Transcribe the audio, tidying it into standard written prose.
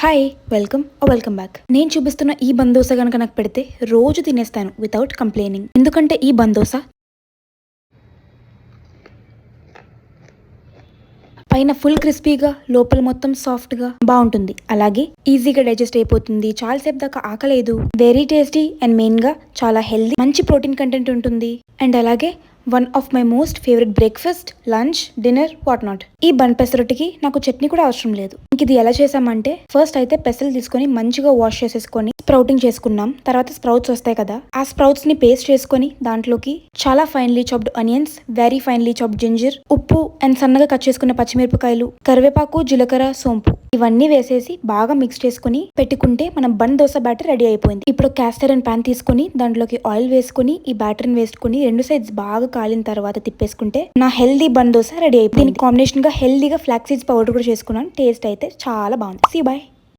Hi welcome back. నేను చూపిస్తున్న ఈ బందోస గనక నాకు పెడితే రోజు తినేస్తాను వితౌట్ కంప్లైనింగ్. ఎందుకంటే ఈ బందోస పైన ఫుల్ క్రిస్పీగా, లోపల మొత్తం సాఫ్ట్గా బాగుంటుంది. అలాగే ఈజీగా డైజెస్ట్ అయిపోతుంది. చాలాసేపు దాకా ఆకలేదు. వెరీ టేస్టీ అండ్ మెయిన్గా చాలా హెల్దీ, మంచి ప్రోటీన్ కంటెంట్ ఉంటుంది. అండ్ అలాగే one of my most favourite breakfast, lunch, dinner, what not. ఈ బన్ పెసరొట్టికి నాకు చట్నీ కూడా అవసరం లేదు. ఇంక ఇది ఎలా చేసామంటే, ఫస్ట్ అయితే పెసలు తీసుకొని మంచిగా వాష్ చేసేసుకొని స్ప్రౌటింగ్ చేసుకున్నాం. తర్వాత స్ప్రౌట్స్ వస్తాయి కదా, ఆ స్ప్రౌట్స్ ని పేస్ట్ చేసుకొని దాంట్లోకి చాలా finely chopped onions, very finely chopped ginger, ఉప్పు అండ్ సన్నగా కట్ చేసుకున్న పచ్చిమిరపకాయలు, కరివేపాకు, జీలకర్ర, సోంపు ఇవన్నీ వేసేసి బాగా మిక్స్ చేసుకుని పెట్టుకుంటే మనం బన్ దోశ బ్యాటర్ రెడీ అయిపోయింది. ఇప్పుడు క్యాస్టర్ అండ్ ప్యాన్ తీసుకుని దాంట్లోకి ఆయిల్ వేసుకుని ఈ బ్యాటర్ వేసుకుని రెండు సైడ్స్ బాగా కాలిన తర్వాత తిప్పేసుకుంటే నా హెల్దీ బన్ దోశ రెడీ అయిపోయింది. దీనికి కాంబినేషన్ గా హెల్దీగా ఫ్లాక్స్ సీడ్స్ పౌడర్ కూడా చేసుకున్నాను. టేస్ట్ అయితే చాలా బాగుంది. See bye.